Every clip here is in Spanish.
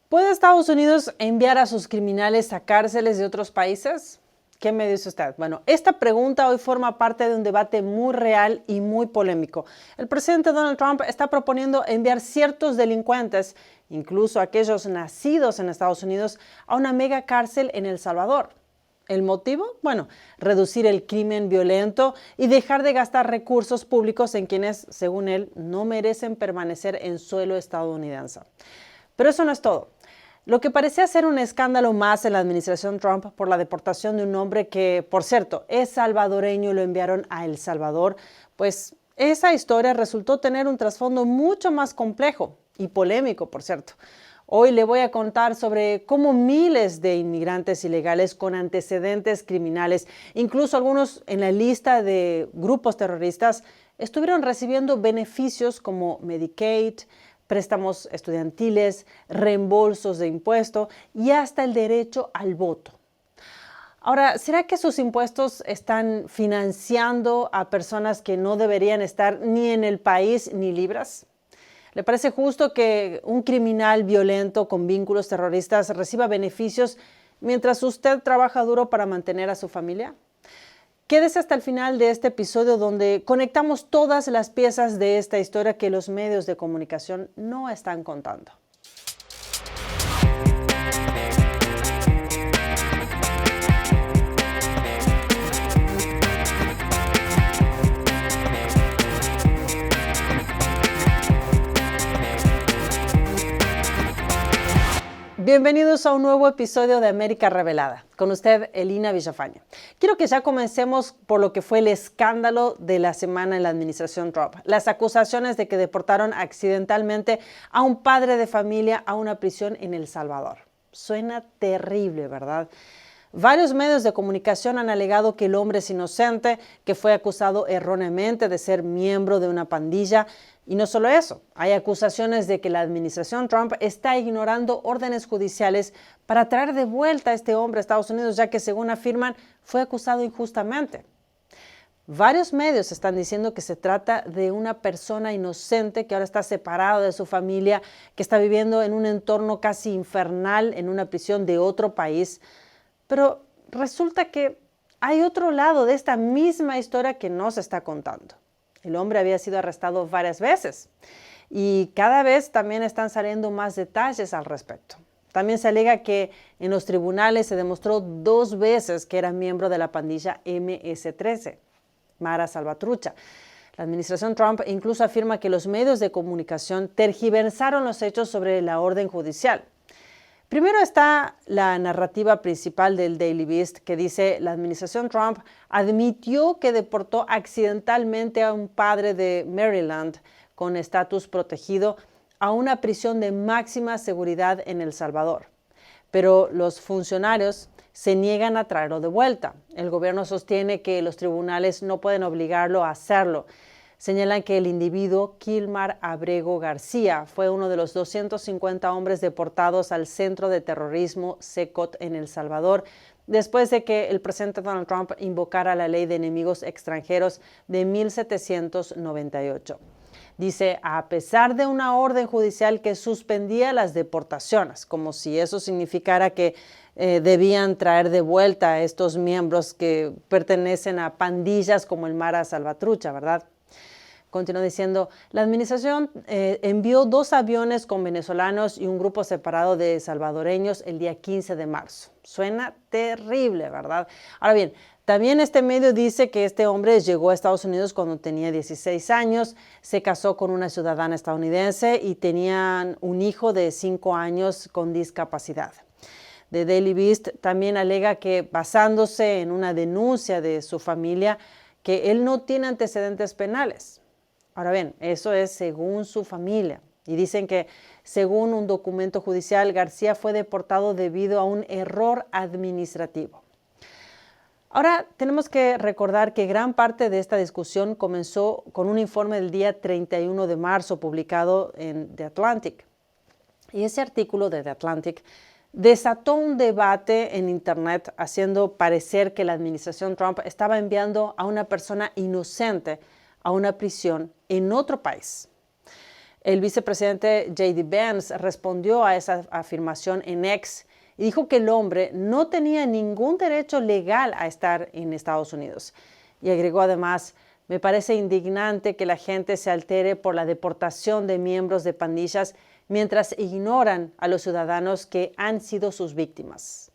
¿Puede Estados Unidos enviar a sus criminales a cárceles de otros países? ¿Qué me dice usted? Bueno, esta pregunta hoy forma parte de un debate muy real y muy polémico. El presidente Donald Trump está proponiendo enviar ciertos delincuentes, incluso aquellos nacidos en Estados Unidos, a una mega cárcel en El Salvador. ¿El motivo? Bueno, reducir el crimen violento y dejar de gastar recursos públicos en quienes, según él, no merecen permanecer en suelo estadounidense. Pero eso no es todo. Lo que parecía ser un escándalo más en la administración Trump por la deportación de un hombre que, por cierto, es salvadoreño y lo enviaron a El Salvador, pues esa historia resultó tener un trasfondo mucho más complejo y polémico, por cierto. Hoy le voy a contar sobre cómo miles de inmigrantes ilegales con antecedentes criminales, incluso algunos en la lista de grupos terroristas, estuvieron recibiendo beneficios como Medicaid, préstamos estudiantiles, reembolsos de impuestos y hasta el derecho al voto. Ahora, ¿será que sus impuestos están financiando a personas que no deberían estar ni en el país ni libres? ¿Le parece justo que un criminal violento con vínculos terroristas reciba beneficios mientras usted trabaja duro para mantener a su familia? Quédese hasta el final de este episodio donde conectamos todas las piezas de esta historia que los medios de comunicación no están contando. Bienvenidos a un nuevo episodio de América Revelada. Con usted, Elina Villafañe. Quiero que ya comencemos por lo que fue el escándalo de la semana en la administración Trump. Las acusaciones de que deportaron accidentalmente a un padre de familia a una prisión en El Salvador. Suena terrible, ¿verdad? Varios medios de comunicación han alegado que el hombre es inocente, que fue acusado erróneamente de ser miembro de una pandilla. Y no solo eso, hay acusaciones de que la administración Trump está ignorando órdenes judiciales para traer de vuelta a este hombre a Estados Unidos, ya que, según afirman, fue acusado injustamente. Varios medios están diciendo que se trata de una persona inocente que ahora está separado de su familia, que está viviendo en un entorno casi infernal en una prisión de otro país. Pero resulta que hay otro lado de esta misma historia que no se está contando. El hombre había sido arrestado varias veces y cada vez también están saliendo más detalles al respecto. También se alega que en los tribunales se demostró 2 veces que era miembro de la pandilla MS-13, Mara Salvatrucha. La administración Trump incluso afirma que los medios de comunicación tergiversaron los hechos sobre la orden judicial. Primero está la narrativa principal del Daily Beast que dice la administración Trump admitió que deportó accidentalmente a un padre de Maryland con estatus protegido a una prisión de máxima seguridad en El Salvador. Pero los funcionarios se niegan a traerlo de vuelta. El gobierno sostiene que los tribunales no pueden obligarlo a hacerlo. Señalan que el individuo, Kilmar Abrego García, fue uno de los 250 hombres deportados al Centro de Terrorismo CECOT en El Salvador, después de que el presidente Donald Trump invocara la ley de enemigos extranjeros de 1798. Dice, a pesar de una orden judicial que suspendía las deportaciones, como si eso significara que debían traer de vuelta a estos miembros que pertenecen a pandillas como el Mara Salvatrucha, ¿verdad? Continuó diciendo, la administración envió 2 aviones con venezolanos y un grupo separado de salvadoreños el día 15 de marzo. Suena terrible, ¿verdad? Ahora bien, también este medio dice que este hombre llegó a Estados Unidos cuando tenía 16 años, se casó con una ciudadana estadounidense y tenían un hijo de 5 años con discapacidad. The Daily Beast también alega que, basándose en una denuncia de su familia, que él no tiene antecedentes penales. Ahora bien, eso es según su familia. Y dicen que, según un documento judicial, García fue deportado debido a un error administrativo. Ahora tenemos que recordar que gran parte de esta discusión comenzó con un informe del día 31 de marzo publicado en The Atlantic. Y ese artículo de The Atlantic desató un debate en Internet haciendo parecer que la administración Trump estaba enviando a una persona inocente a una prisión en otro país. El vicepresidente J.D. Vance respondió a esa afirmación en X y dijo que el hombre no tenía ningún derecho legal a estar en Estados Unidos. Y agregó además: me parece indignante que la gente se altere por la deportación de miembros de pandillas mientras ignoran a los ciudadanos que han sido sus víctimas.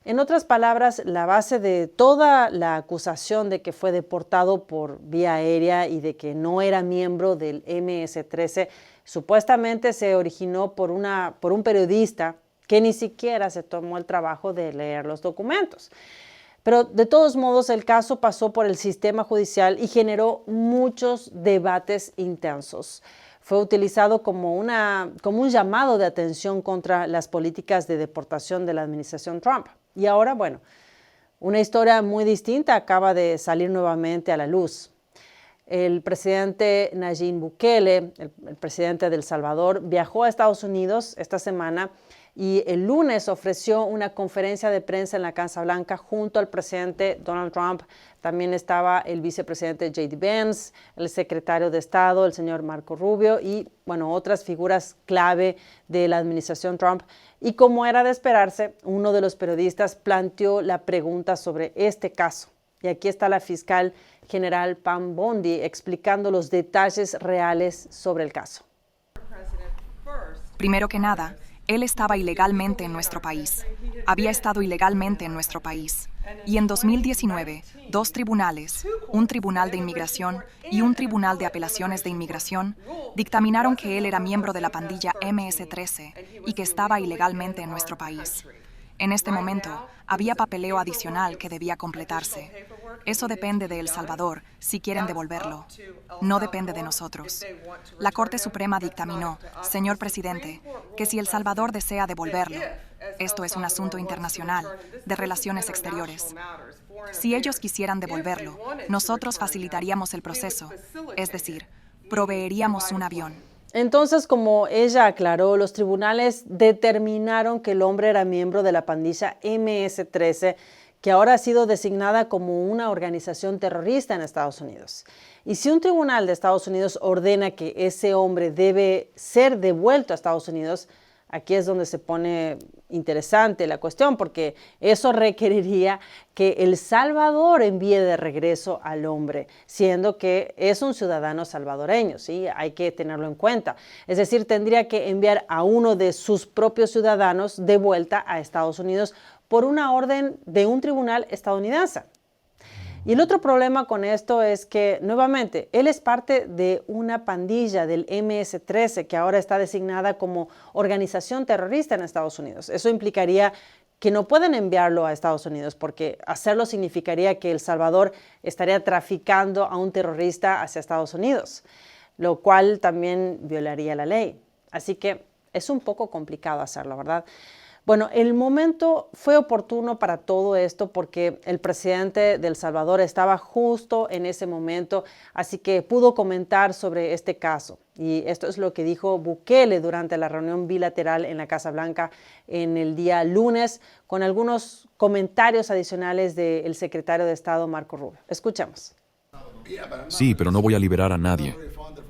En otras palabras, la base de toda la acusación de que fue deportado por vía aérea y de que no era miembro del MS-13 supuestamente se originó por un periodista que ni siquiera se tomó el trabajo de leer los documentos. Pero de todos modos, el caso pasó por el sistema judicial y generó muchos debates intensos. Fue utilizado como un llamado de atención contra las políticas de deportación de la administración Trump. Y ahora, bueno, una historia muy distinta acaba de salir nuevamente a la luz. El presidente Nayib Bukele, el presidente de El Salvador, viajó a Estados Unidos esta semana y el lunes ofreció una conferencia de prensa en la Casa Blanca junto al presidente Donald Trump. También estaba el vicepresidente J.D. Vance, el secretario de Estado, el señor Marco Rubio y, bueno, otras figuras clave de la administración Trump. Y como era de esperarse, uno de los periodistas planteó la pregunta sobre este caso. Y aquí está la fiscal general Pam Bondi explicando los detalles reales sobre el caso. Primero que nada, él estaba ilegalmente en nuestro país. Había estado ilegalmente en nuestro país. Y en 2019, dos tribunales, un tribunal de inmigración y un tribunal de apelaciones de inmigración, dictaminaron que él era miembro de la pandilla MS-13 y que estaba ilegalmente en nuestro país. En este momento, había papeleo adicional que debía completarse. Eso depende de El Salvador, si quieren devolverlo. No depende de nosotros. La Corte Suprema dictaminó, señor presidente, que si El Salvador desea devolverlo, esto es un asunto internacional, de relaciones exteriores. Si ellos quisieran devolverlo, nosotros facilitaríamos el proceso, es decir, proveeríamos un avión. Entonces, como ella aclaró, los tribunales determinaron que el hombre era miembro de la pandilla MS-13, que ahora ha sido designada como una organización terrorista en Estados Unidos. Y si un tribunal de Estados Unidos ordena que ese hombre debe ser devuelto a Estados Unidos, aquí es donde se pone interesante la cuestión, porque eso requeriría que El Salvador envíe de regreso al hombre, siendo que es un ciudadano salvadoreño, ¿sí? Hay que tenerlo en cuenta. Es decir, tendría que enviar a uno de sus propios ciudadanos de vuelta a Estados Unidos por una orden de un tribunal estadounidense. Y el otro problema con esto es que, nuevamente, él es parte de una pandilla del MS-13 que ahora está designada como organización terrorista en Estados Unidos. Eso implicaría que no pueden enviarlo a Estados Unidos porque hacerlo significaría que El Salvador estaría traficando a un terrorista hacia Estados Unidos, lo cual también violaría la ley. Así que es un poco complicado hacerlo, ¿verdad? Bueno, el momento fue oportuno para todo esto porque el presidente de El Salvador estaba justo en ese momento, así que pudo comentar sobre este caso. Y esto es lo que dijo Bukele durante la reunión bilateral en la Casa Blanca en el día lunes, con algunos comentarios adicionales del secretario de Estado, Marco Rubio. Escuchemos. Sí, pero no voy a liberar a nadie.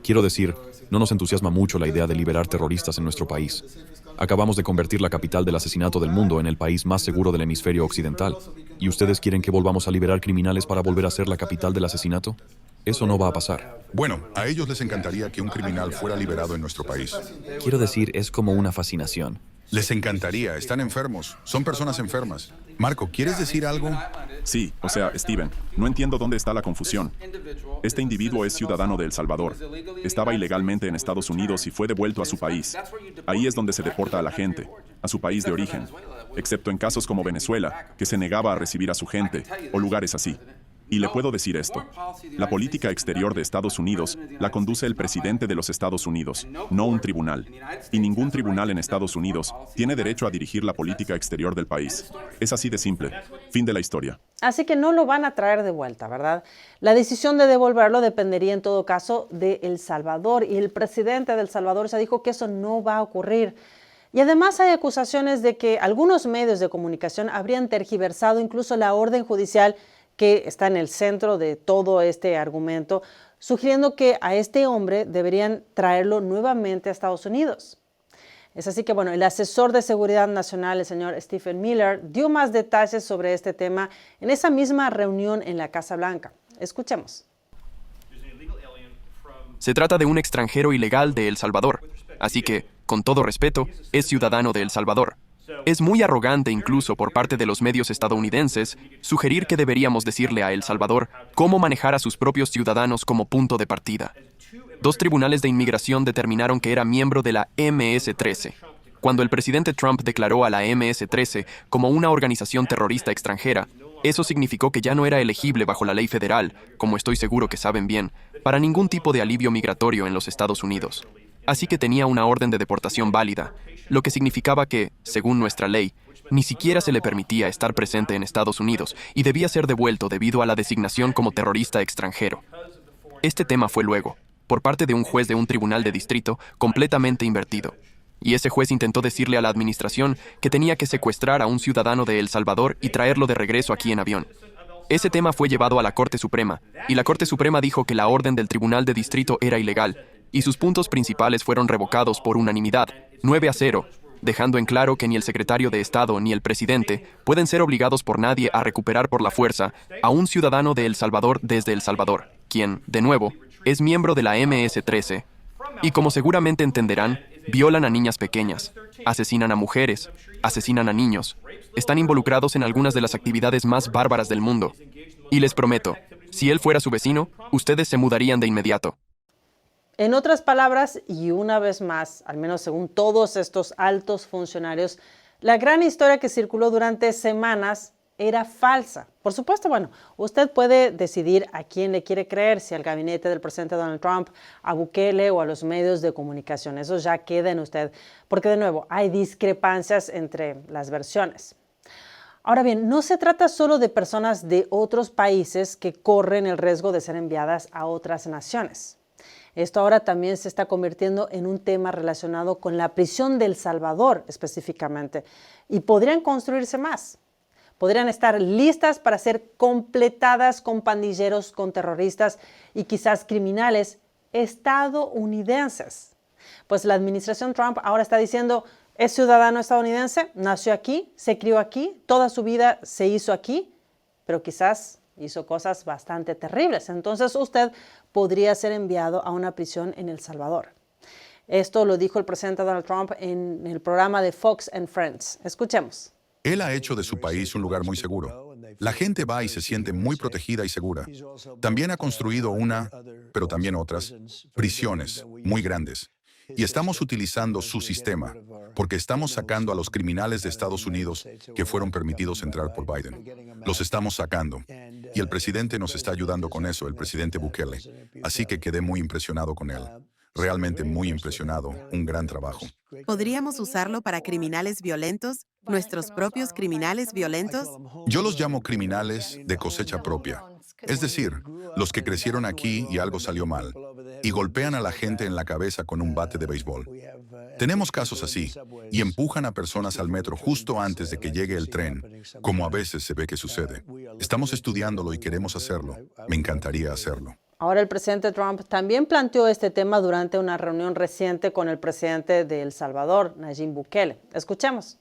Quiero decir, no nos entusiasma mucho la idea de liberar terroristas en nuestro país. Acabamos de convertir la capital del asesinato del mundo en el país más seguro del hemisferio occidental. ¿Y ustedes quieren que volvamos a liberar criminales para volver a ser la capital del asesinato? Eso no va a pasar. Bueno, a ellos les encantaría que un criminal fuera liberado en nuestro país. Quiero decir, es como una fascinación. Les encantaría, están enfermos, son personas enfermas. Marco, ¿quieres decir algo? Sí, o sea, Steven, no entiendo dónde está la confusión. Este individuo es ciudadano de El Salvador. Estaba ilegalmente en Estados Unidos y fue devuelto a su país. Ahí es donde se deporta a la gente, a su país de origen, excepto en casos como Venezuela, que se negaba a recibir a su gente, o lugares así. Y le puedo decir esto. La política exterior de Estados Unidos la conduce el presidente de los Estados Unidos, no un tribunal. Y ningún tribunal en Estados Unidos tiene derecho a dirigir la política exterior del país. Es así de simple. Fin de la historia. Así que no lo van a traer de vuelta, ¿verdad? La decisión de devolverlo dependería en todo caso de El Salvador. Y el presidente de El Salvador ya dijo que eso no va a ocurrir. Y además hay acusaciones de que algunos medios de comunicación habrían tergiversado incluso la orden judicial que está en el centro de todo este argumento, sugiriendo que a este hombre deberían traerlo nuevamente a Estados Unidos. Es así que, bueno, el asesor de seguridad nacional, el señor Stephen Miller, dio más detalles sobre este tema en esa misma reunión en la Casa Blanca. Escuchemos. Se trata de un extranjero ilegal de El Salvador, así que, con todo respeto, es ciudadano de El Salvador. Es muy arrogante incluso por parte de los medios estadounidenses sugerir que deberíamos decirle a El Salvador cómo manejar a sus propios ciudadanos como punto de partida. 2 tribunales de inmigración determinaron que era miembro de la MS-13. Cuando el presidente Trump declaró a la MS-13 como una organización terrorista extranjera, eso significó que ya no era elegible bajo la ley federal, como estoy seguro que saben bien, para ningún tipo de alivio migratorio en los Estados Unidos. Así que tenía una orden de deportación válida, lo que significaba que, según nuestra ley, ni siquiera se le permitía estar presente en Estados Unidos y debía ser devuelto debido a la designación como terrorista extranjero. Este tema fue luego, por parte de un juez de un tribunal de distrito, completamente invertido. Y ese juez intentó decirle a la administración que tenía que secuestrar a un ciudadano de El Salvador y traerlo de regreso aquí en avión. Ese tema fue llevado a la Corte Suprema, y la Corte Suprema dijo que la orden del tribunal de distrito era ilegal, y sus puntos principales fueron revocados por unanimidad, 9-0, dejando en claro que ni el secretario de Estado ni el presidente pueden ser obligados por nadie a recuperar por la fuerza a un ciudadano de El Salvador desde El Salvador, quien, de nuevo, es miembro de la MS-13. Y como seguramente entenderán, violan a niñas pequeñas, asesinan a mujeres, asesinan a niños, están involucrados en algunas de las actividades más bárbaras del mundo. Y les prometo, si él fuera su vecino, ustedes se mudarían de inmediato. En otras palabras, y una vez más, al menos según todos estos altos funcionarios, la gran historia que circuló durante semanas era falsa. Por supuesto, bueno, usted puede decidir a quién le quiere creer, si al gabinete del presidente Donald Trump, a Bukele o a los medios de comunicación. Eso ya queda en usted, porque de nuevo, hay discrepancias entre las versiones. Ahora bien, no se trata solo de personas de otros países que corren el riesgo de ser enviadas a otras naciones. Esto ahora también se está convirtiendo en un tema relacionado con la prisión de El Salvador específicamente, y podrían construirse más. Podrían estar listas para ser completadas con pandilleros, con terroristas y quizás criminales estadounidenses. Pues la administración Trump ahora está diciendo, es ciudadano estadounidense, nació aquí, se crió aquí, toda su vida se hizo aquí, pero quizás hizo cosas bastante terribles. Entonces usted podría ser enviado a una prisión en El Salvador. Esto lo dijo el presidente Donald Trump en el programa de Fox and Friends. Escuchemos. Él ha hecho de su país un lugar muy seguro. La gente va y se siente muy protegida y segura. También ha construido pero también otras, prisiones muy grandes. Y estamos utilizando su sistema, porque estamos sacando a los criminales de Estados Unidos que fueron permitidos entrar por Biden. Los estamos sacando. Y el presidente nos está ayudando con eso, el presidente Bukele. Así que quedé muy impresionado con él. Realmente muy impresionado. Un gran trabajo. ¿Podríamos usarlo para criminales violentos? ¿Nuestros propios criminales violentos? Yo los llamo criminales de cosecha propia. Es decir, los que crecieron aquí y algo salió mal, y golpean a la gente en la cabeza con un bate de béisbol. Tenemos casos así, y empujan a personas al metro justo antes de que llegue el tren, como a veces se ve que sucede. Estamos estudiándolo y queremos hacerlo. Me encantaría hacerlo. Ahora el presidente Trump también planteó este tema durante una reunión reciente con el presidente de El Salvador, Nayib Bukele. Escuchemos.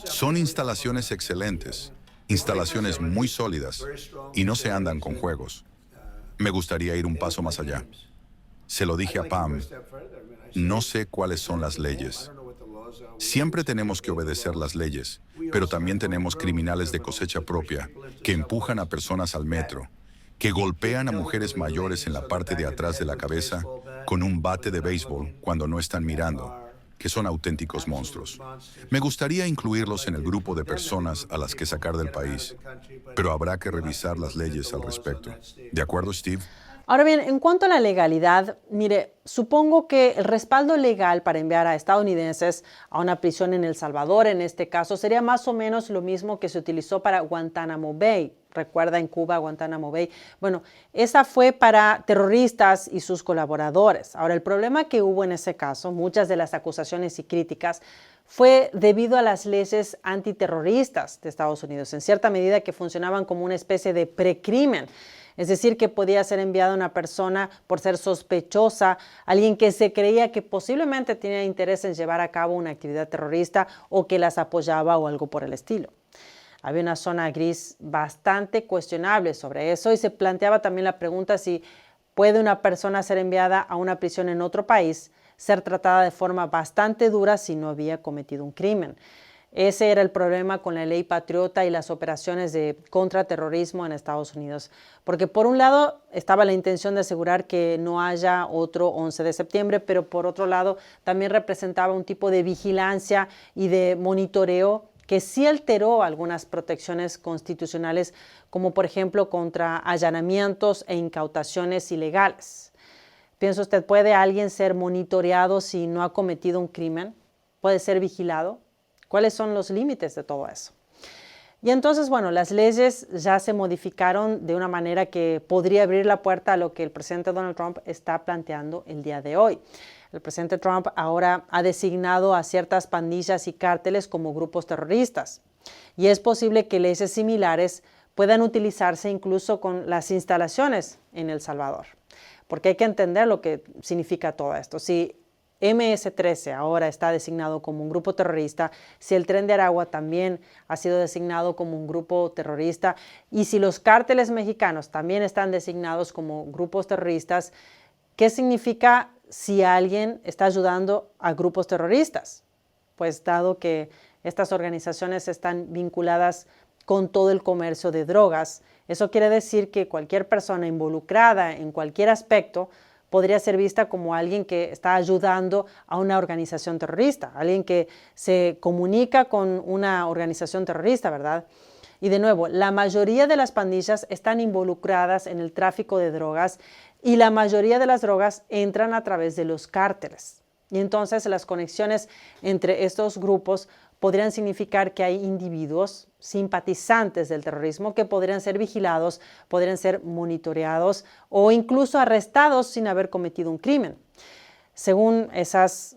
Son instalaciones excelentes, instalaciones muy sólidas, y no se andan con juegos. Me gustaría ir un paso más allá. Se lo dije a Pam, no sé cuáles son las leyes. Siempre tenemos que obedecer las leyes, pero también tenemos criminales de cosecha propia que empujan a personas al metro, que golpean a mujeres mayores en la parte de atrás de la cabeza con un bate de béisbol cuando no están mirando, que son auténticos monstruos. Me gustaría incluirlos en el grupo de personas a las que sacar del país, pero habrá que revisar las leyes al respecto. ¿De acuerdo, Steve? Ahora bien, en cuanto a la legalidad, mire, supongo que el respaldo legal para enviar a estadounidenses a una prisión en El Salvador, en este caso, sería más o menos lo mismo que se utilizó para Guantánamo Bay, recuerda en Cuba, Guantánamo Bay. Bueno, esa fue para terroristas y sus colaboradores. Ahora, el problema que hubo en ese caso, muchas de las acusaciones y críticas, fue debido a las leyes antiterroristas de Estados Unidos, en cierta medida que funcionaban como una especie de precrimen. Es decir, que podía ser enviada una persona por ser sospechosa, alguien que se creía que posiblemente tenía interés en llevar a cabo una actividad terrorista o que las apoyaba o algo por el estilo. Había una zona gris bastante cuestionable sobre eso y se planteaba también la pregunta si puede una persona ser enviada a una prisión en otro país, ser tratada de forma bastante dura si no había cometido un crimen. Ese era el problema con la ley patriota y las operaciones de contraterrorismo en Estados Unidos, porque por un lado estaba la intención de asegurar que no haya otro 11 de septiembre, pero por otro lado también representaba un tipo de vigilancia y de monitoreo que sí alteró algunas protecciones constitucionales, como por ejemplo contra allanamientos e incautaciones ilegales. ¿Piensa usted, puede alguien ser monitoreado si no ha cometido un crimen? ¿Puede ser vigilado? ¿Cuáles son los límites de todo eso? Y entonces, bueno, las leyes ya se modificaron de una manera que podría abrir la puerta a lo que el presidente Donald Trump está planteando el día de hoy. El presidente Trump ahora ha designado a ciertas pandillas y cárteles como grupos terroristas. Y es posible que leyes similares puedan utilizarse incluso con las instalaciones en El Salvador. Porque hay que entender lo que significa todo esto. Si MS-13 ahora está designado como un grupo terrorista, si el Tren de Aragua también ha sido designado como un grupo terrorista y si los cárteles mexicanos también están designados como grupos terroristas, ¿qué significa si alguien está ayudando a grupos terroristas? Pues dado que estas organizaciones están vinculadas con todo el comercio de drogas, eso quiere decir que cualquier persona involucrada en cualquier aspecto podría ser vista como alguien que está ayudando a una organización terrorista, alguien que se comunica con una organización terrorista, ¿verdad? Y de nuevo, la mayoría de las pandillas están involucradas en el tráfico de drogas y la mayoría de las drogas entran a través de los cárteles. Y entonces las conexiones entre estos grupos podrían significar que hay individuos simpatizantes del terrorismo que podrían ser vigilados, podrían ser monitoreados o incluso arrestados sin haber cometido un crimen. Según esas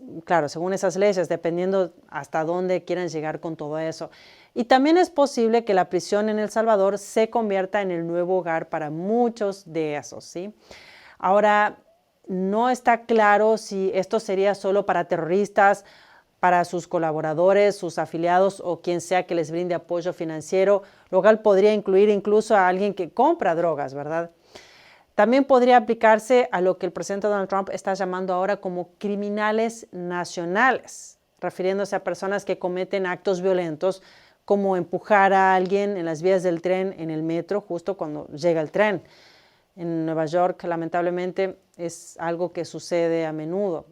leyes, dependiendo hasta dónde quieran llegar con todo eso. Y también es posible que la prisión en El Salvador se convierta en el nuevo hogar para muchos de esos, ¿sí? Ahora, no está claro si esto sería solo para terroristas, para sus colaboradores, sus afiliados o quien sea que les brinde apoyo financiero, lo cual podría incluir incluso a alguien que compra drogas, ¿verdad? También podría aplicarse a lo que el presidente Donald Trump está llamando ahora como criminales nacionales, refiriéndose a personas que cometen actos violentos como empujar a alguien en las vías del tren, en el metro, justo cuando llega el tren. En Nueva York, lamentablemente, es algo que sucede a menudo.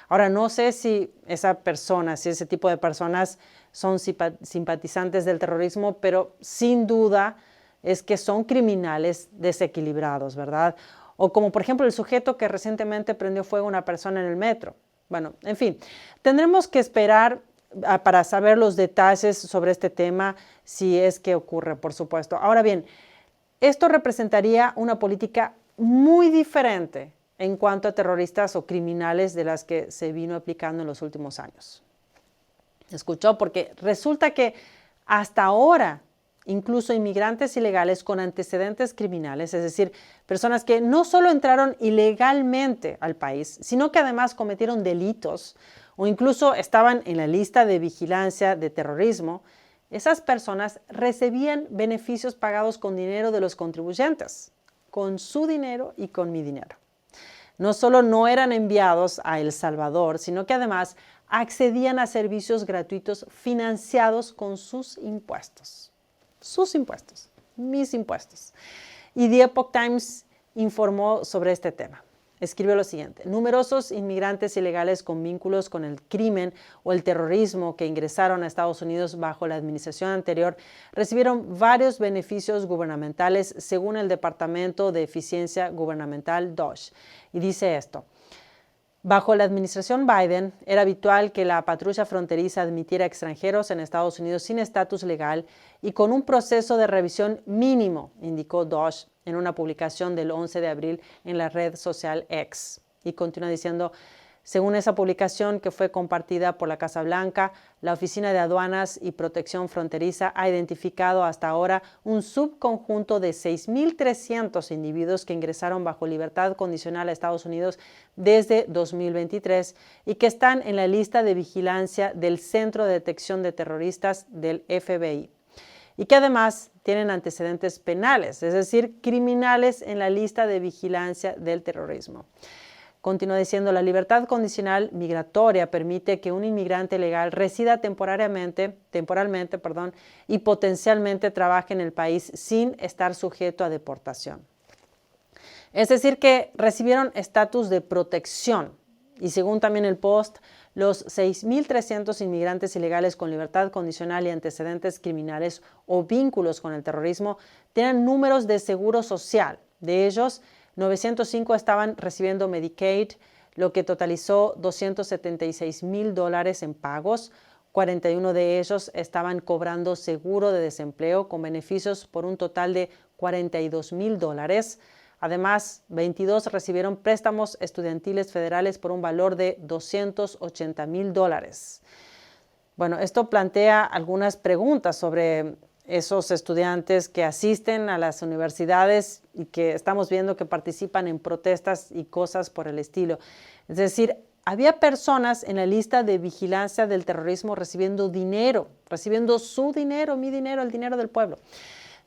Ahora, no sé si ese tipo de personas son simpatizantes del terrorismo, pero sin duda es que son criminales desequilibrados, ¿verdad? O como, por ejemplo, el sujeto que recientemente prendió fuego a una persona en el metro. Bueno, en fin, tendremos que esperar para saber los detalles sobre este tema, si es que ocurre, por supuesto. Ahora bien, esto representaría una política muy diferente en cuanto a terroristas o criminales de las que se vino aplicando en los últimos años. ¿Escuchó? Porque resulta que hasta ahora, incluso inmigrantes ilegales con antecedentes criminales, es decir, personas que no solo entraron ilegalmente al país, sino que además cometieron delitos o incluso estaban en la lista de vigilancia de terrorismo, esas personas recibían beneficios pagados con dinero de los contribuyentes, con su dinero y con mi dinero. No solo no eran enviados a El Salvador, sino que además accedían a servicios gratuitos financiados con sus impuestos. Sus impuestos, mis impuestos. Y The Epoch Times informó sobre este tema. Escribió lo siguiente: numerosos inmigrantes ilegales con vínculos con el crimen o el terrorismo que ingresaron a Estados Unidos bajo la administración anterior recibieron varios beneficios gubernamentales según el Departamento de Eficiencia Gubernamental DOGE. Y dice esto: Bajo la administración Biden, era habitual que la patrulla fronteriza admitiera extranjeros en Estados Unidos sin estatus legal y con un proceso de revisión mínimo, indicó Dosh en una publicación del 11 de abril en la red social X. Y continúa diciendo, según esa publicación que fue compartida por la Casa Blanca, la Oficina de Aduanas y Protección Fronteriza ha identificado hasta ahora un subconjunto de 6.300 individuos que ingresaron bajo libertad condicional a Estados Unidos desde 2023 y que están en la lista de vigilancia del Centro de Detección de Terroristas del FBI. Y que además tienen antecedentes penales, es decir, criminales en la lista de vigilancia del terrorismo. Continúa diciendo, la libertad condicional migratoria permite que un inmigrante legal resida temporalmente, y potencialmente trabaje en el país sin estar sujeto a deportación. Es decir, que recibieron estatus de protección. Y según también el Post, los 6.300 inmigrantes ilegales con libertad condicional y antecedentes criminales o vínculos con el terrorismo tienen números de seguro social. De ellos, 905 estaban recibiendo Medicaid, lo que totalizó $276,000 en pagos. 41 de ellos estaban cobrando seguro de desempleo con beneficios por un total de $42,000. Además, 22 recibieron préstamos estudiantiles federales por un valor de $280,000. Bueno, esto plantea algunas preguntas sobre esos estudiantes que asisten a las universidades y que estamos viendo que participan en protestas y cosas por el estilo. Es decir, había personas en la lista de vigilancia del terrorismo recibiendo dinero, recibiendo su dinero, mi dinero, el dinero del pueblo.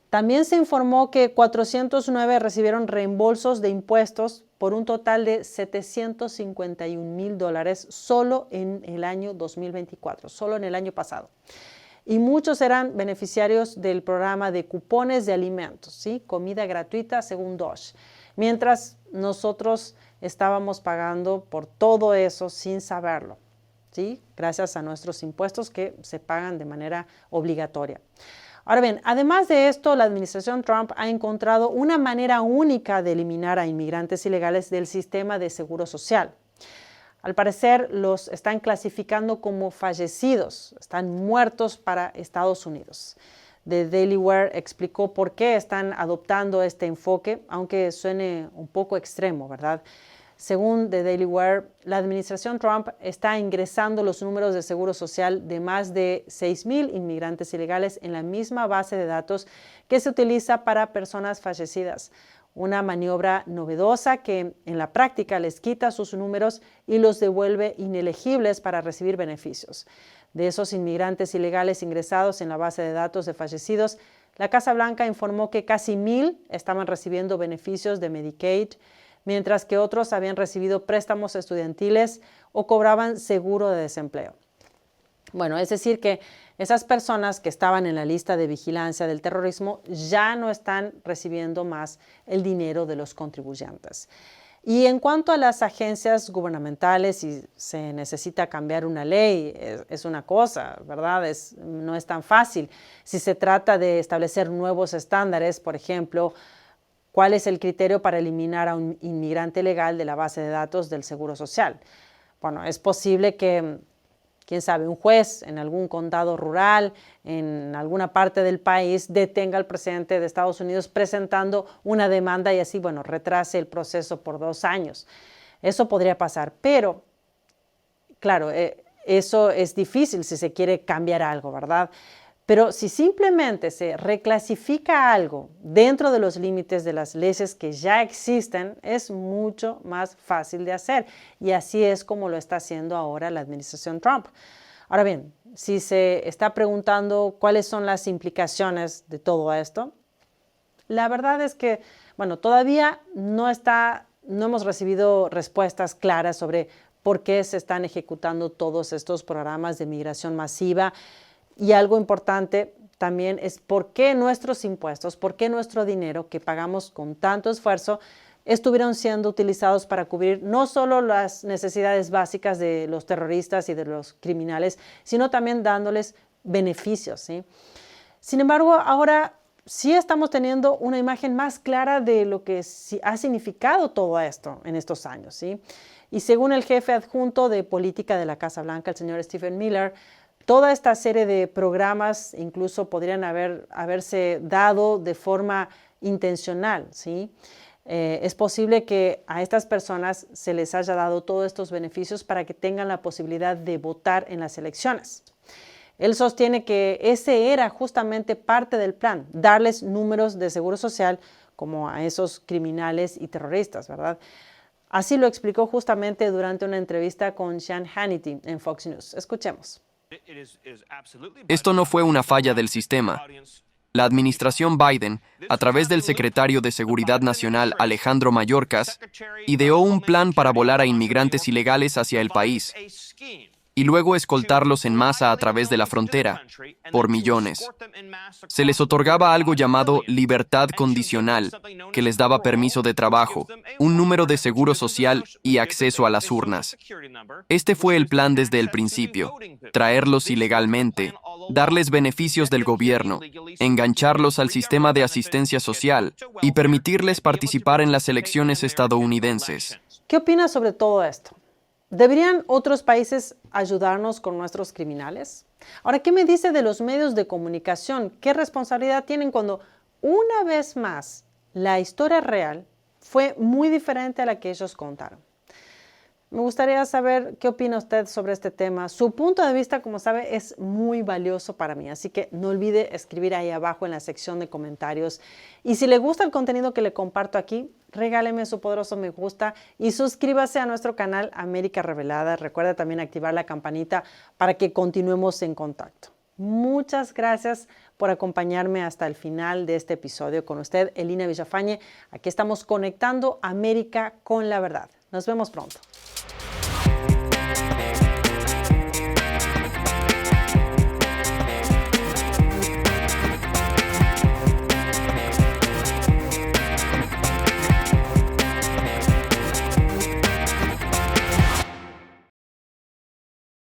También se informó que 409 recibieron reembolsos de impuestos por un total de $751,000 solo en el año 2024, solo en el año pasado. Y muchos eran beneficiarios del programa de cupones de alimentos, ¿sí? Comida gratuita según Dosh, mientras nosotros estábamos pagando por todo eso sin saberlo, ¿sí? Gracias a nuestros impuestos que se pagan de manera obligatoria. Ahora bien, además de esto, la administración Trump ha encontrado una manera única de eliminar a inmigrantes ilegales del sistema de seguro social. Al parecer, los están clasificando como fallecidos, están muertos para Estados Unidos. The Daily Wire explicó por qué están adoptando este enfoque, aunque suene un poco extremo, ¿verdad? Según The Daily Wire, la administración Trump está ingresando los números de seguro social de más de 6,000 inmigrantes ilegales en la misma base de datos que se utiliza para personas fallecidas. Una maniobra novedosa que en la práctica les quita sus números y los devuelve inelegibles para recibir beneficios. De esos inmigrantes ilegales ingresados en la base de datos de fallecidos, la Casa Blanca informó que casi 1,000 estaban recibiendo beneficios de Medicaid, mientras que otros habían recibido préstamos estudiantiles o cobraban seguro de desempleo. Bueno, es decir que esas personas que estaban en la lista de vigilancia del terrorismo ya no están recibiendo más el dinero de los contribuyentes. Y en cuanto a las agencias gubernamentales, si se necesita cambiar una ley, es una cosa, ¿verdad? No es tan fácil. Si se trata de establecer nuevos estándares, por ejemplo, ¿cuál es el criterio para eliminar a un inmigrante legal de la base de datos del Seguro Social? Bueno, es posible que, quién sabe, un juez en algún condado rural, en alguna parte del país, detenga al presidente de Estados Unidos presentando una demanda y así, bueno, retrase el proceso por 2 años. Eso podría pasar, pero, claro, eso es difícil si se quiere cambiar algo, ¿verdad? Pero si simplemente se reclasifica algo dentro de los límites de las leyes que ya existen, es mucho más fácil de hacer. Y así es como lo está haciendo ahora la administración Trump. Ahora bien, si se está preguntando cuáles son las implicaciones de todo esto, la verdad es que, bueno, todavía no hemos recibido respuestas claras sobre por qué se están ejecutando todos estos programas de migración masiva. Y algo importante también es por qué nuestros impuestos, por qué nuestro dinero que pagamos con tanto esfuerzo estuvieron siendo utilizados para cubrir no solo las necesidades básicas de los terroristas y de los criminales, sino también dándoles beneficios, ¿sí? Sin embargo, ahora sí estamos teniendo una imagen más clara de lo que ha significado todo esto en estos años, ¿sí? Y según el jefe adjunto de política de la Casa Blanca, el señor Stephen Miller, toda esta serie de programas incluso podrían haberse dado de forma intencional, ¿sí? Es posible que a estas personas se les haya dado todos estos beneficios para que tengan la posibilidad de votar en las elecciones. Él sostiene que ese era justamente parte del plan, darles números de seguro social como a esos criminales y terroristas, ¿verdad? Así lo explicó justamente durante una entrevista con Sean Hannity en Fox News. Escuchemos. Esto no fue una falla del sistema. La administración Biden, a través del secretario de Seguridad Nacional Alejandro Mayorkas, ideó un plan para volar a inmigrantes ilegales hacia el país y luego escoltarlos en masa a través de la frontera, por millones. Se les otorgaba algo llamado libertad condicional, que les daba permiso de trabajo, un número de seguro social y acceso a las urnas. Este fue el plan desde el principio: traerlos ilegalmente, darles beneficios del gobierno, engancharlos al sistema de asistencia social y permitirles participar en las elecciones estadounidenses. ¿Qué opinas sobre todo esto? ¿Deberían otros países ayudarnos con nuestros criminales? Ahora, ¿qué me dice de los medios de comunicación? ¿Qué responsabilidad tienen cuando, una vez más, la historia real fue muy diferente a la que ellos contaron? Me gustaría saber qué opina usted sobre este tema. Su punto de vista, como sabe, es muy valioso para mí, así que no olvide escribir ahí abajo en la sección de comentarios. Y si le gusta el contenido que le comparto aquí, regáleme su poderoso me gusta y suscríbase a nuestro canal América Revelada. Recuerda también activar la campanita para que continuemos en contacto. Muchas gracias por acompañarme hasta el final de este episodio. Con usted, Elina Villafañe. Aquí estamos conectando América con la verdad. Nos vemos pronto.